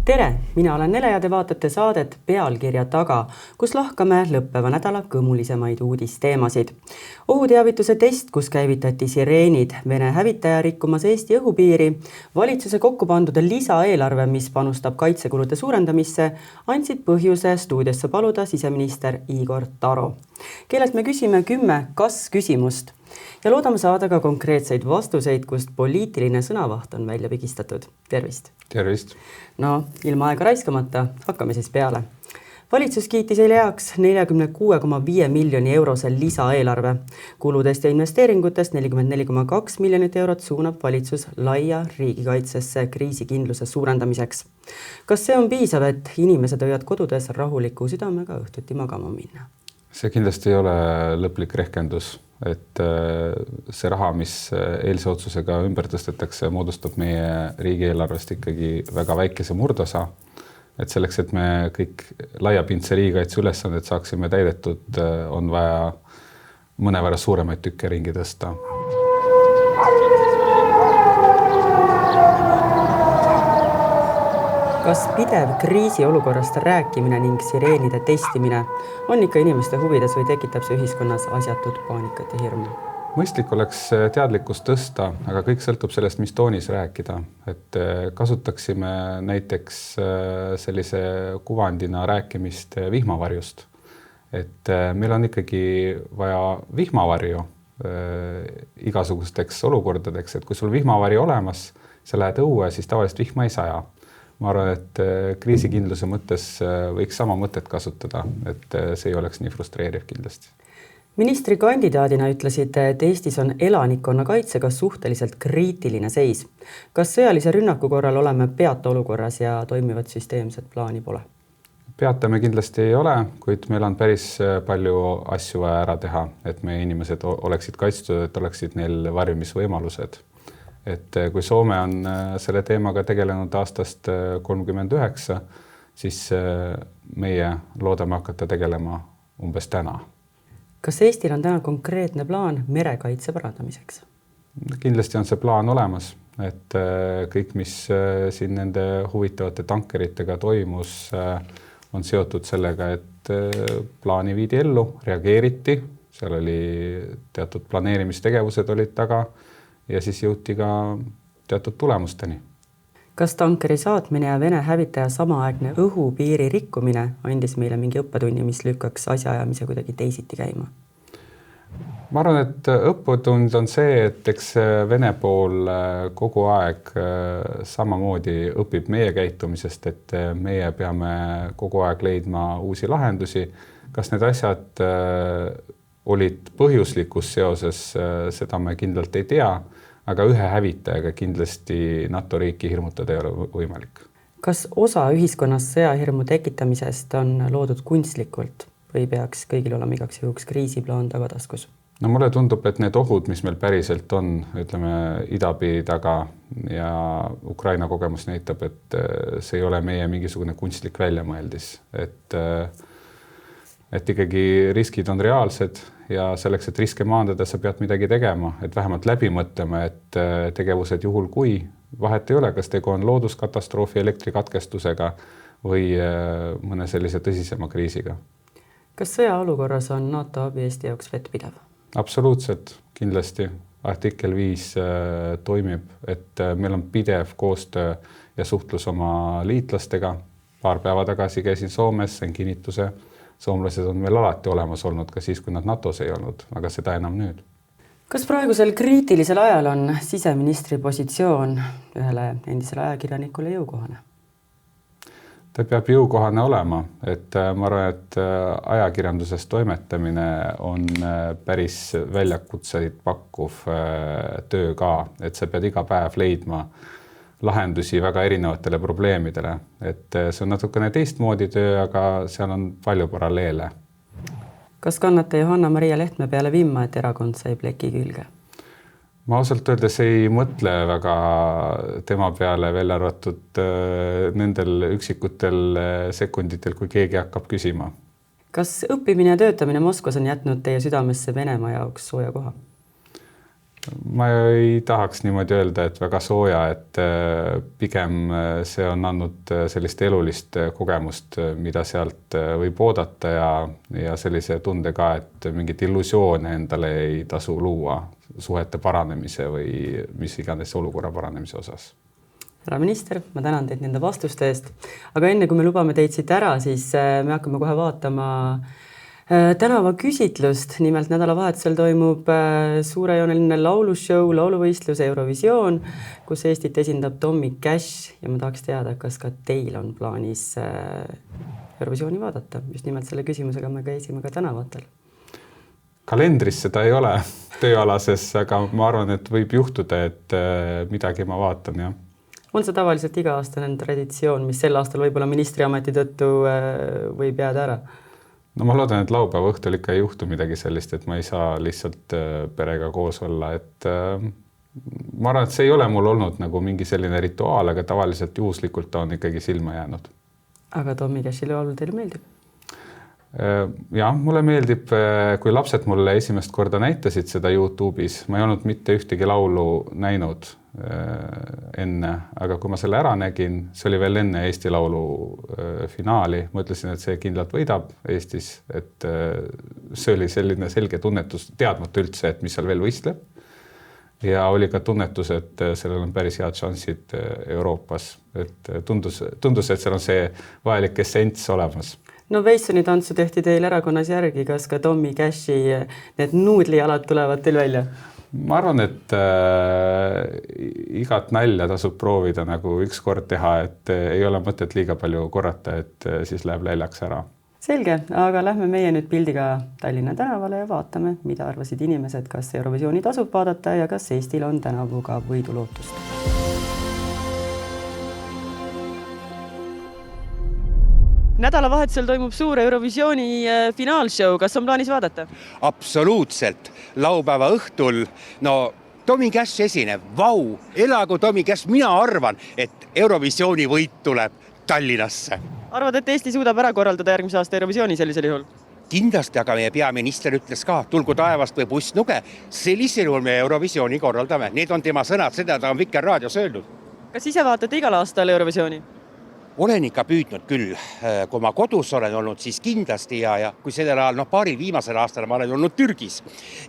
Tere, mina olen Nele ja te vaatate saadet Pealkirja taga, kus lahkame lõppeva nädala kõmulisemaid uudisteemasid. Ohuteavituse test, kus käivitati sireenid, Vene hävitaja rikkumas Eesti õhupiiri, valitsuse kokku pandud lisaeelarve, mis panustab kaitsekulude suurendamisse, andsid põhjuse stuudiosse paluda siseminister Igor Taro, kellelt me küsime 10 kas-küsimust. Ja loodame saada ka konkreetseid vastuseid, kust poliitiline sõnavaht on välja pigistatud. Tervist! Tervist! No, ilma aega raiskamata, hakkame siis peale. Valitsus kiitis eile heaks 46,5 miljoni eurose lisaeelarve. Kuludest ja investeeringutest 44,2 miljonit eurot suunab valitsus laia riigikaitsesse kriisikindluse suurendamiseks. Kas see on piisav, et inimesed võivad kodudes rahuliku südamega õhtuti magama minna? See kindlasti ei ole lõplik rehkendus, et see raha, mis eilse otsusega ümber tõstetakse, moodustab meie riigieelarvest ikkagi väga väikese murdosa. Et selleks, et me kõik laiapindse riigikaitse ülesanded saaksime täidetud, on vaja mõnevõrra suuremaid tükke ringi tõsta. Kas pidev kriisiolukorrast rääkimine ning sireenide testimine on ikka inimeste huvides või tekitab see ühiskonnas asjatud paanikat ja hirmu? Mõistlik oleks teadlikkust tõsta, aga kõik sõltub sellest, mis toonis rääkida. Et kasutaksime näiteks sellise kuvandina rääkimist vihmavarjust. Et meil on ikkagi vaja vihmavarju igasugusteks olukordadeks, et kui sul vihmavari olemas, sa lähed õue, siis tavaliselt vihma ei saja. Ma arvan, et kriisikindluse mõttes võiks sama mõtet kasutada, et see ei oleks nii frustreeriv kindlasti. Ministri kandidaadina ütlesite, et Eestis on elanikkonna kaitsega suhteliselt kriitiline seis. Kas sõjalise rünnaku korral oleme peata olukorras ja toimivat süsteemset plaani pole? Peata me kindlasti ei ole, kuid meil on päris palju asju vaja ära teha, et meie inimesed oleksid kaitstud, et oleksid neil varjumisvõimalused. Et kui Soome on selle teemaga tegelenud aastast 39, siis meie loodame hakata tegelema umbes täna. Kas Eestil on täna konkreetne plaan merekaitse parandamiseks? Kindlasti on see plaan olemas, et kõik, mis siin nende huvitavate tankeritega toimus, on seotud sellega, et plaani viidi ellu, reageeriti, seal oli teatud planeerimistegevused olid taga, ja siis jõuti ka teatud tulemusteni. Kas tankeri saatmine ja Vene hävitaja samaaegne õhupiiri rikkumine andis meile mingi õppetunni, mis lükkaks asjaajamise kuidagi teisiti käima? Ma arvan, et õppetund on see, et eks Vene pool kogu aeg samamoodi õpib meie käitumisest, et meie peame kogu aeg leidma uusi lahendusi. Kas need asjad olid põhjuslikus seoses, seda me kindlalt ei tea, aga ühe hävitajaga kindlasti NATO riiki hirmutada ei ole võimalik. Kas osa ühiskonnas sõjahirmu tekitamisest on loodud kunstlikult või peaks kõigil olema igaks juhuks kriisiplaan tagataskus? No mulle tundub, et need ohud, mis meil päriselt on, ütleme idapiiri taga ja Ukraina kogemus näitab, et see ei ole meie mingisugune kunstlik väljamõeldis, et ikkagi riskid on reaalsed ja selleks, et riske maandada, sa pead midagi tegema, et vähemalt läbi mõtlema, et tegevused juhul kui vahet ei ole, kas tegu on looduskatastroofi elektrikatkestusega või mõne sellise tõsisema kriisiga. Kas sõjaolukorras on NATO abi Eesti jaoks vettpidav? Absoluutselt, kindlasti. Artikkel 5 toimib, et meil on pidev koostöö ja suhtlus oma liitlastega. Paar päeva tagasi käisin Soomes, sain kinnituse. Soomlased on meil alati olemas olnud ka siis, kui nad NATOs ei olnud, aga seda enam nüüd. Kas praegusel kriitilisel ajal on siseministri positsioon ühele endisele ajakirjanikule jõukohane? Ta peab jõukohane olema, et ma arvan, et ajakirjanduses toimetamine on päris väljakutseid pakkuv töö ka, et sa pead iga päev leidma lahendusi väga erinevatele probleemidele. Et see on natukene teistmoodi töö, aga seal on palju paralleele. Kas kannate Johanna-Maria Lehtme peale vimma, et erakond sai pleki külge? Ma ausalt öeldes ei mõtle väga tema peale veel arvatud nendel üksikutel sekunditel, kui keegi hakkab küsima. Kas õppimine ja töötamine Moskvas on jätnud teie südamesse Venemaa jaoks sooja koha? Ma ei tahaks niimoodi öelda, et väga sooja, et pigem see on andnud sellist elulist kogemust, mida sealt võib oodata ja sellise tunde ka, et mingit illusioone endale ei tasu luua suhete paranemise või mis iganes olukorra paranemise osas. Härra minister, ma tänan teid nende vastuste eest, aga enne kui me lubame teid siit ära, siis me hakkame kohe vaatama tänavaküsitlust. Nimelt nädalavahetusel toimub suurejooneline laulushow, lauluvõistlus Eurovisioon, kus Eestit esindab Tommy Cash ja ma tahaks teada, kas ka teil on plaanis Eurovisiooni vaadata. Just nimelt selle küsimusega me käisime ka tänavatel. Kalendris seda ei ole tööalases, aga ma arvan, et võib juhtuda, et midagi ma vaatan, jah. On see tavaliselt iga-aastane traditsioon, mis sel aastal võib-olla ministriameti tõttu võib jääda ära? No ma loodan, et laupäeva õhtul ikka ei juhtu midagi sellist, et ma ei saa lihtsalt perega koos olla, et ma arvan, et see ei ole mul olnud nagu mingi selline rituaal, aga tavaliselt juhuslikult on ikkagi silma jäänud. Aga Tommy Cash'i laul teile meeldib? Jah, mulle meeldib, kui lapsed mulle esimest korda näitasid seda YouTube'is, ma ei olnud mitte ühtegi laulu näinud enne, aga kui ma selle ära nägin, see oli veel enne Eesti Laulu finaali, ma ütlesin, et see kindlalt võidab Eestis, et see oli selline selge tunnetus, teadmata üldse, et mis seal veel võistleb. Ja oli ka tunnetus, et sellel on päris head šansid Euroopas, et tundus, et seal on see vajalik essents olemas. No Weissoni tantsu tehti teil erakonnas järgi, kas ka Tommy Cashi need nuudlijalad tulevad teil välja? Ma arvan, et igat nalja tasub proovida nagu üks kord teha, et ei ole mõtet liiga palju korrata, et siis läheb läljaks ära. Selge, aga lähme meie nüüd pildiga Tallinna tänavale ja vaatame, mida arvasid inimesed, kas Eurovisiooni tasub vaadata ja kas Eestil on tänavu ka võidulootust. Nädalavahetusel toimub suur Eurovisiooni finaalshow. Kas on plaanis vaadata? Absoluutselt. Laupäeva õhtul, no Tommy Cash esineb, vau, elagu Tommy Cash, mina arvan, et Eurovisiooni võit tuleb Tallinnasse. Arvad, et Eesti suudab ära korraldada järgmise aasta Eurovisiooni sellisel juhul? Kindlasti, aga meie peaminister ütles ka, tulgu taevast või bussnuge, sellisel juhul me Eurovisiooni korraldame. Need on tema sõnad, seda ta on Vikerraadios öelnud. Kas ise vaatate igal aastal Eurovisiooni? Olen ikka püüdnud küll, kui ma kodus olen olnud, siis kindlasti ja kui sellel ajal, paaril viimasel aastal ma olen olnud Türgis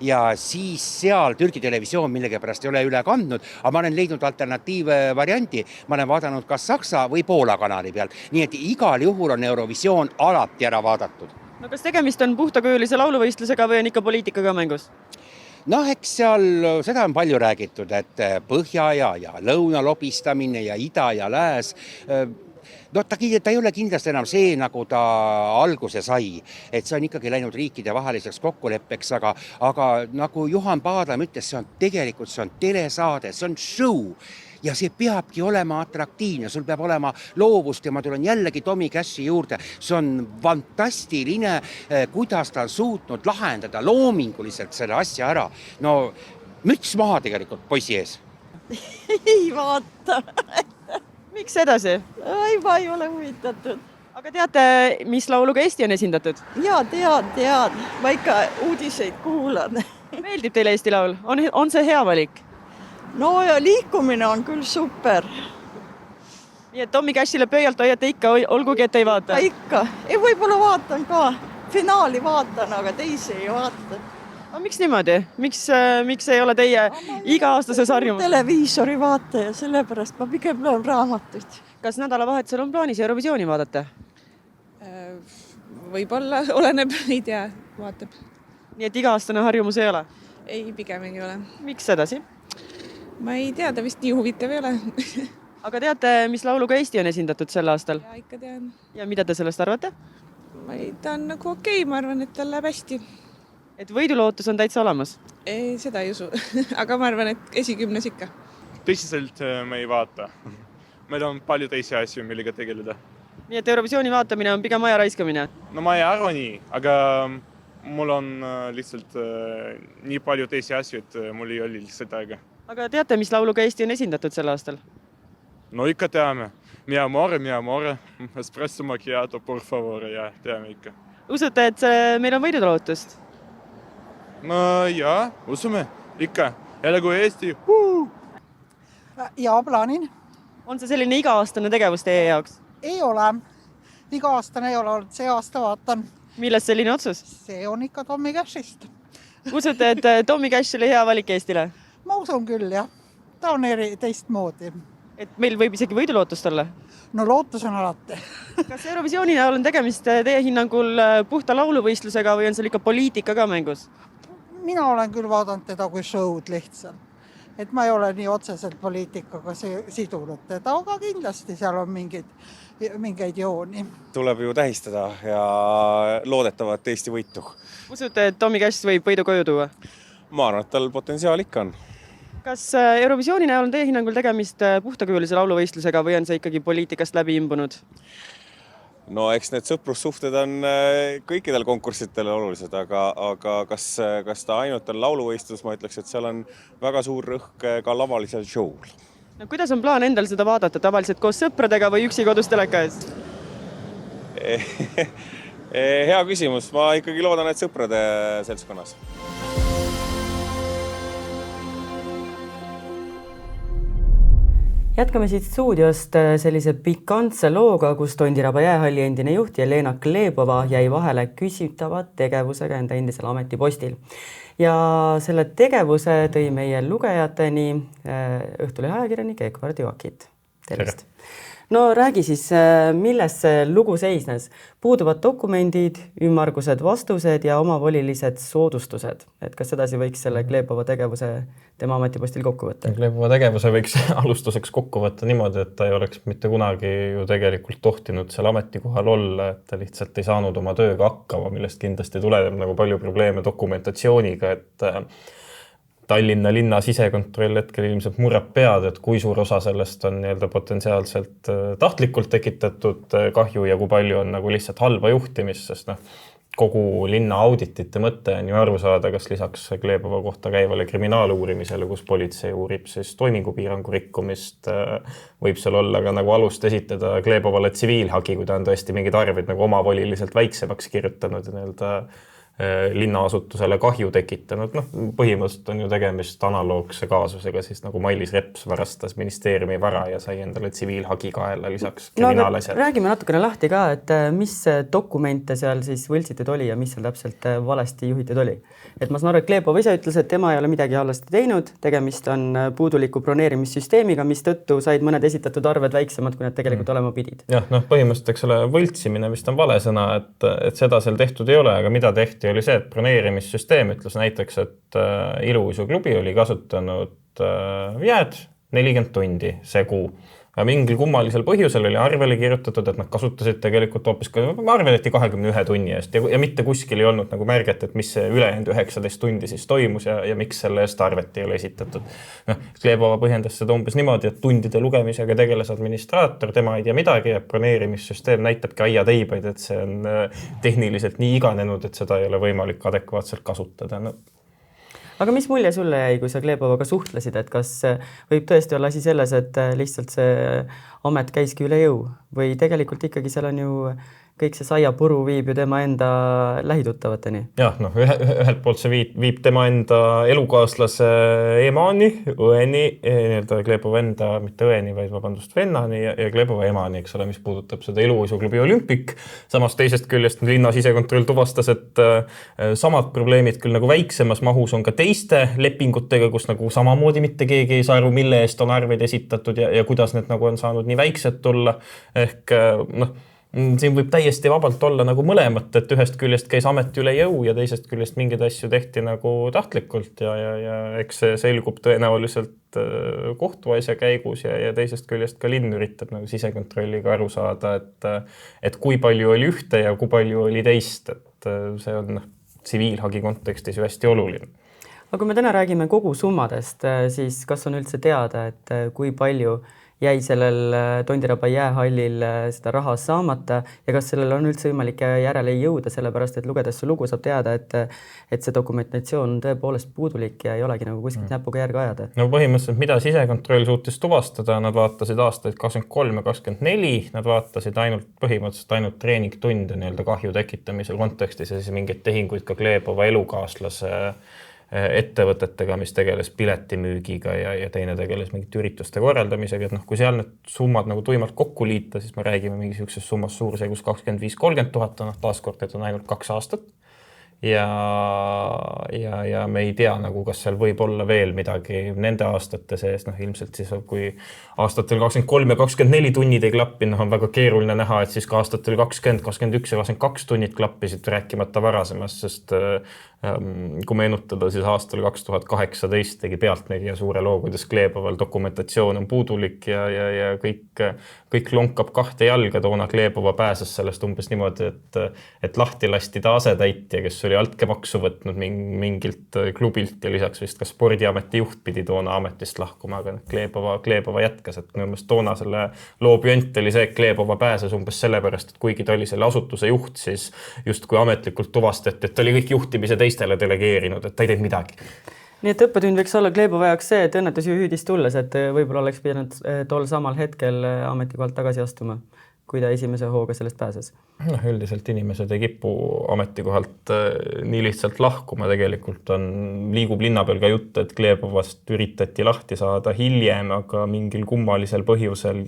ja siis seal Türgi televisioon millegi pärast ei ole üle kandnud, aga ma olen leidnud alternatiivvarianti, ma olen vaadanud kas Saksa või Poola kanali peal, nii et igal juhul on Eurovisioon alati ära vaadatud. No kas tegemist on puhtakujulise lauluvõistlusega või on ikka poliitika ka mängus? Eks seal seda on palju räägitud, et põhja ja lõuna lobistamine ja ida ja lääs. Ta ei ole kindlasti enam see, nagu ta alguse sai, et see on ikkagi läinud riikide vaheliseks kokkuleppeks, aga nagu Juhan Paadam ütles, see on telesaade, see on show ja see peabki olema atraktiivne, sul peab olema loovust ja ma tulen jällegi Tommy Cashi juurde, see on fantastiline, kuidas ta on suutnud lahendada loominguliselt selle asja ära. No müts maha tegelikult poisi ees. Ei vaata. Miks edasi? Ma ei ole huvitatud. Aga teate, mis lauluga Eesti on esindatud? Jaa, tean. Ma ikka uudiseid kuulan. Meeldib teile Eesti laul? On see hea valik? No ja liikumine on küll super. Nii et Tommy Cashile pöialt hoiate ikka, olgugi et ei vaata? Ikka. Võib-olla vaatan ka. Finaali vaatan, aga teisi ei vaata. Aga miks niimoodi? Miks ei ole teie iga-aastases harjumus? Televiisori vaata ja sellepärast ma pigem loen raamatuid. Kas nädalavahetusel on plaanis Eurovisiooni vaadata? Võib-olla, oleneb, ei tea, vaatab. Nii et iga-aastane harjumus ei ole? Ei, pigem ei ole. Miks sedasi? Ma ei tea, ta vist nii huvitav ei ole. Aga teate, mis lauluga Eesti on esindatud sel aastal? Ja ikka tean. Ja mida te sellest arvate? Ta on nagu okei, ma arvan, et tal läheb hästi. Et võidulootus on täitsa olemas? Ei, seda ei usu, aga ma arvan, et esikümnes ikka. Tõsiselt me ei vaata. Meil on palju teisi asju, millega tegeleda. Nii et Eurovisiooni vaatamine on pigem aja raiskamine? No ma ei arva nii, aga mul on lihtsalt nii palju teisi asju, et mul ei ole lihtsalt aega. Aga teate, mis lauluga Eesti on esindatud sel aastal? No ikka teame. Mi amore, espresso macchiato, por favor, ja teame ikka. Usute, et meil on võidulootust? No jaa, usume ikka. elagu Eesti! Ja plaanin. On see selline iga-aastane tegevus teie jaoks? Ei ole. Iga aastane ei ole olnud, see aasta vaatan. Millest selline otsus? See on ikka Tommy Cashist. Usute, et Tommy Cash oli hea valik Eestile? Ma usun küll, jah. Ta on teistmoodi. Et meil võib isegi võidulootust olla? No lootus on alati. Kas Eurovisiooni näol on tegemist teie hinnangul puhta lauluvõistlusega või on seal ikka poliitika ka mängus? Mina olen küll vaadanud teda kui show'd lihtsalt. Et ma ei ole nii otseselt poliitikaga sidunud teda, aga kindlasti seal on mingeid jooni. Tuleb ju tähistada ja loodetavat Eesti võitu. Usute, et Tommy Cash võib võidu koju tuua? Ma arvan, et tal potentsiaal ikka on. Kas Eurovisiooni näol on teie hinnangul tegemist puhtakujulise lauluvõistlusega või on see ikkagi poliitikast läbi imbunud? No eks need sõprussuhted on kõikidel konkurssitel olulised, aga kas ta ainult on lauluvõistlus, ma ütleks, et seal on väga suur rõhk ka lavalisel show'l. No, kuidas on plaan endal seda vaadata, tavaliselt koos sõpradega või üksi kodus teleka ees? Hea küsimus, ma ikkagi loodan, et sõprade seltskonnas. Jätkame siit stuudiost sellise pikantse looga, kus Tondiraba jäähalli endine juht Jelena Glebova jäi vahele küsitava tegevusega enda endisel ametipostil. Ja selle tegevuse tõi meie lugejateni Õhtulehe ajakirjanik Egvar Divakit. Tervist! No räägi siis, milles see lugu seisnes? Puuduvad dokumendid, ümmargused vastused ja omavolilised soodustused. Et kas sedasi võiks selle Glebova tegevuse tema ametipostil kokku võtta? Glebova tegevuse võiks alustuseks kokku võtta niimoodi, et ta ei oleks mitte kunagi ju tegelikult tohtinud seal ametikohal olla, et ta lihtsalt ei saanud oma tööga hakkama, millest kindlasti tuleb nagu palju probleeme dokumentatsiooniga, et Tallinna linna sisekontroll hetkel ilmselt murrab pead, et kui suur osa sellest on potentsiaalselt tahtlikult tekitatud kahju ja kui palju on nagu lihtsalt halba juhtimist, sest kogu linna auditite mõte on ju aru saada, kas lisaks Glebova kohta käivale kriminaaluurimisele, kus politsei uurib siis toimingupiirangu rikkumist, võib seal olla ka nagu alust esitada Glebovale tsiviilhagi, kui ta on tõesti mingid arvid nagu omavoliliselt väiksemaks kirjutanud ja linnaasutusele kahju tekitanud. Põhimõtteliselt on ju tegemist analoogse kaasusega, siis nagu Mailis Reps varastas ministeeriumi vara ja sai endale tsiviilhagi kaela lisaks kriminaalasjad. Räägime natukene lahti ka, et mis dokumente seal siis võltsitud oli ja mis seal täpselt valesti juhitud oli. Et ma saan aru, et Glebova ise ütles, et tema ei ole midagi halvasti teinud, tegemist on puuduliku broneerimissüsteemiga, mis tõttu said mõned esitatud arved väiksemad, kui nad tegelikult olema pidid. Jah, põhimõtteliselt võltsimine vist on vale sõna, et seda seal tehtud ei ole, aga mida tehti oli see, et broneerimissüsteem ütles näiteks, et Iluuisuklubi oli kasutanud jääd 40 tundi see kuu. Mingil kummalisel põhjusel oli arvele kirjutatud, et nad kasutasid tegelikult hoopis, arveleti 21 tunni eest ja mitte kuskil ei olnud nagu märget, et mis see ülejäänud 19 tundi siis toimus ja miks selle eest arvet ei ole esitatud. Glebova põhjendas seda umbes niimoodi, et tundide lugemisega tegeles administraator, tema ei tea midagi ja broneerimissüsteem näitabki aiateibaid, et see on tehniliselt nii iganenud, et seda ei ole võimalik adekvaatselt kasutada. Aga mis mulje sulle jäi, kui sa Glebovaga suhtlesid, et kas võib tõesti olla asi selles, et lihtsalt see amet käiski üle jõu või tegelikult ikkagi seal on ju kõik see saiapuru viib ju tema enda lähituttavateni? Jah, ühelt poolt see viib tema enda elukaaslase emani, õeni, Glebova enda, mitte õeni, vaid vabandust, vennani ja Glebova emani, eks ole, mis puudutab seda Iluuisuklubi Olümpik. Samas teisest küljest linna sisekontroll tuvastas, et samad probleemid küll nagu väiksemas mahus on ka teiste lepingutega, kus nagu samamoodi mitte keegi ei saa aru, mille eest on arveid esitatud ja kuidas need nagu on saanud nii väiksed tulla. Ehk siin võib täiesti vabalt olla nagu mõlemat, et ühest küljest käis amet üle jõu ja teisest küljest mingeid asju tehti nagu tahtlikult ja eks see selgub tõenäoliselt kohtuasja käigus ja teisest küljest ka linn üritab nagu sisekontrolliga aru saada, et kui palju oli ühte ja kui palju oli teist, et see on tsiviilhagi kontekstis ju hästi oluline. Aga kui me täna räägime kogu summadest, siis kas on üldse teada, et kui palju jäi sellel Tondiraba jäähallil seda raha saamata ja kas sellel on üldse võimalik järele jõuda, sellepärast et lugedes su lugu saab teada, et see dokumentatsioon on tõepoolest puudulik ja ei olegi nagu kuskilt näpuga järge ajada. No põhimõtteliselt, mida sisekontroll suutis tuvastada, nad vaatasid aastaid 23 ja 24, nad vaatasid põhimõtteliselt ainult treeningtunde kahju tekitamise kontekstis ja siis mingeid tehinguid ka Glebova elukaaslase ettevõtetega, mis tegeles piletimüügiga ja teine tegeles mingite ürituste korraldamisega, et kui seal need summad nagu tuimalt kokku liita, siis me räägime mingi sellisest summast suurusjärgus 25-30 000, taaskord, et on ainult 2 aastat. Ja me ei tea, kas seal võib olla veel midagi nende aastate sees, ilmselt siis, kui aastatel 23 ja 24 tunnid ei klappi, on väga keeruline näha, et siis ka aastatel 20, 21 ja 22 tunnid klappisid rääkimata varasemast, sest kui meenutada, siis aastal 2018 tegi Pealtnägija suure loo, kuidas Gleeboval dokumentatsioon on puudulik ja kõik lonkab 2 jalga. Toona Gleebova pääses sellest umbes niimoodi, et lahti lasti ta asetäitja, kes oli altkäemaksu võtnud mingilt klubilt ja lisaks vist ka spordiameti juht pidi toona ametist lahkuma, aga Gleebova jätkas, et minu meelest toona selle loo püent oli see, et Gleebova pääses umbes sellepärast, et kuigi ta oli selle asutuse juht, siis justkui ametlikult tuvastati, et ta oli kõik juhtimise teistele delegeerinud, et ta ei teinud midagi. Nii et õppetund võiks olla Gleebova jaoks see, et õnnetus ju hüüdis tulles, et võib-olla oleks pidanud tol samal hetkel ametikohalt tagasi astuma, kui ta esimese hooga sellest pääses. Üldiselt inimesed ei kipu ametikohalt nii lihtsalt lahkuma, tegelikult liigub linna peal ka jutt, et Gleebovast üritati lahti saada hiljem, aga mingil kummalisel põhjusel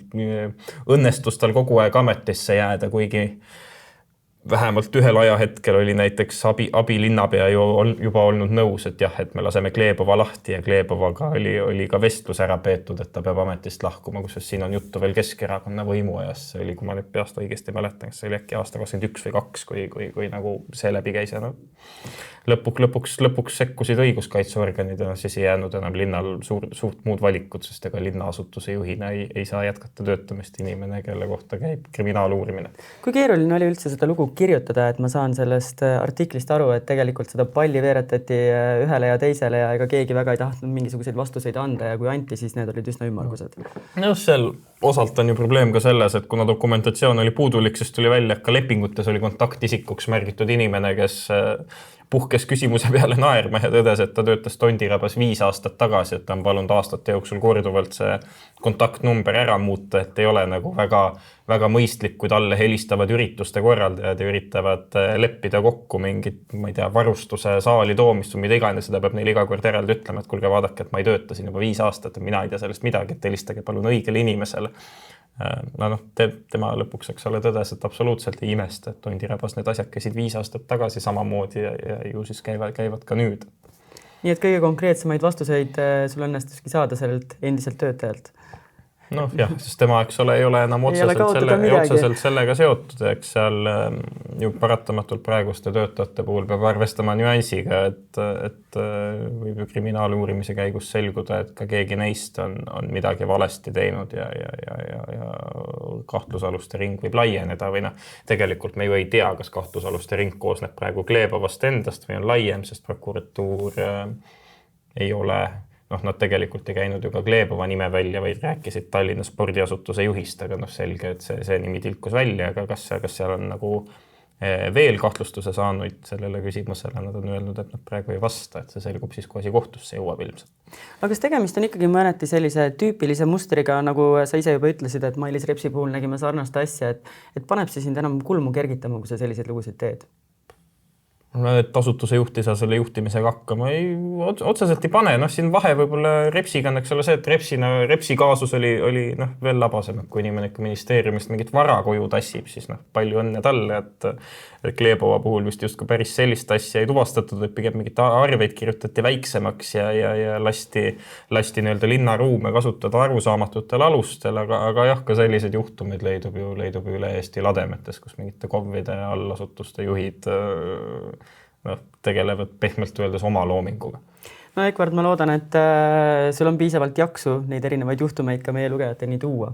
õnnestus tal kogu aeg ametisse jääda, kuigi vähemalt ühel ajahetkel oli näiteks abilinnapea juba olnud nõus, et jah, et me laseme Gleebova lahti ja Gleebovaga oli ka vestlus ära peetud, et ta peab ametist lahkuma, kus siin on juttu veel Keskerakonna võimuajas. See oli, kui ma nüüd peast õigesti mäletan, see oli äkki aasta 21 või 2, kui nagu see läbi käis. Lõpuks sekkusid õiguskaitseorganid ja siis ei jäänud enam linnal suurt muud valikut, sest ega linnaasutuse juhina ei saa jätkata töötamist inimene, kelle kohta käib kriminaaluurimine. Kui keeruline oli üldse seda lugu kirjutada, et ma saan sellest artiklist aru, et tegelikult seda palli veeretati ühele ja teisele ja ega keegi väga ei tahtnud mingisuguseid vastuseid anda ja kui anti, siis need olid üsna ümmargused. Seal osalt on ju probleem ka selles, et kuna dokumentatsioon oli puudulik, siis tuli välja, et ka lepingutes oli kontaktisikuks märgitud inimene, kes puhkes küsimuse peale naerma ja tõdes, et ta töötas Tondirabas 5 aastat tagasi, et ta on palunud aastate jooksul korduvalt see kontaktnumber ära muuta, et ei ole nagu väga mõistlik, kui talle helistavad ürituste korraldajad ja üritavad leppida kokku mingit, ma ei tea, varustuse saali toomist või mida iganes, seda peab neil iga kord eraldi ütlema, et kuulge, vaadake, et ma ei tööta siin juba 5 aastat, et mina ei tea sellest midagi, et helistage palun õigele inimesele. Tema lõpuks, eks ole, tõdes, et absoluutselt ei imesta, et Tondirabas need asjad käisid 5 aastat tagasi samamoodi ja ju siis käivad ka nüüd. Nii et kõige konkreetsemaid vastuseid sul õnnestuski saada sellelt endiselt töötajalt? Jah, sest tema, eks ole, ei ole enam otseselt sellega seotud, eks seal ju paratamatult praeguste töötajate puhul peab arvestama nüansiga, et võib ju kriminaaluurimise käigus selguda, et ka keegi neist on midagi valesti teinud ja kahtlusaluste ring võib laieneda või tegelikult me ju ei tea, kas kahtlusaluste ring koosneb praegu Gleebovast endast või on laiem, sest prokuratuur ei ole nad tegelikult ei käinud ju ka Gleebova nime välja, vaid rääkisid Tallinna spordiasutuse juhist, aga selge, et see nimi tilkus välja, aga kas seal on nagu veel kahtlustuse saanud sellele küsimusele, nad on öelnud, et nad praegu ei vasta, et see selgub siis, kui asi kohtusse jõuab ilmselt. Aga kas tegemist on ikkagi mõneti sellise tüüpilise mustriga, nagu sa ise juba ütlesid, et Mailis Repsi puhul nägime sarnast asja, et paneb see sind enam kulmu kergitama, kui sa selliseid lugusid teed? Et asutuse juht ei saa selle juhtimisega hakkama, otseselt ei pane. Siin vahe võib-olla Repsiga on, eks ole see, et Repsi kaasus oli veel labasem, kui inimene ministeeriumist mingit vara koju tassib, siis palju õnne talle, et Gleebova puhul vist just ka päris sellist asja ei tuvastatud, et pigem mingit arveid kirjutati väiksemaks ja lasti nii-öelda linnaruume kasutada arvusaamatutele alustel, aga jah, ka sellised juhtumid leidub ju üle Eesti lademetes, kus mingite KOV-ide allasutuste juhid tegelevad pehmelt öeldes oma loominguga. Ekvard, ma loodan, et sul on piisavalt jaksu neid erinevaid juhtumeid ka meie lugejateni tuua.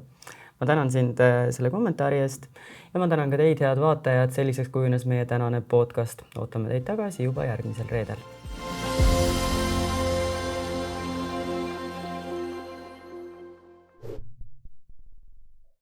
Ma tänan sind selle kommentaari eest ja ma tänan ka teid, head vaatajad, selliseks kujunes meie tänane podcast. Ootame teid tagasi juba järgmisel reedel.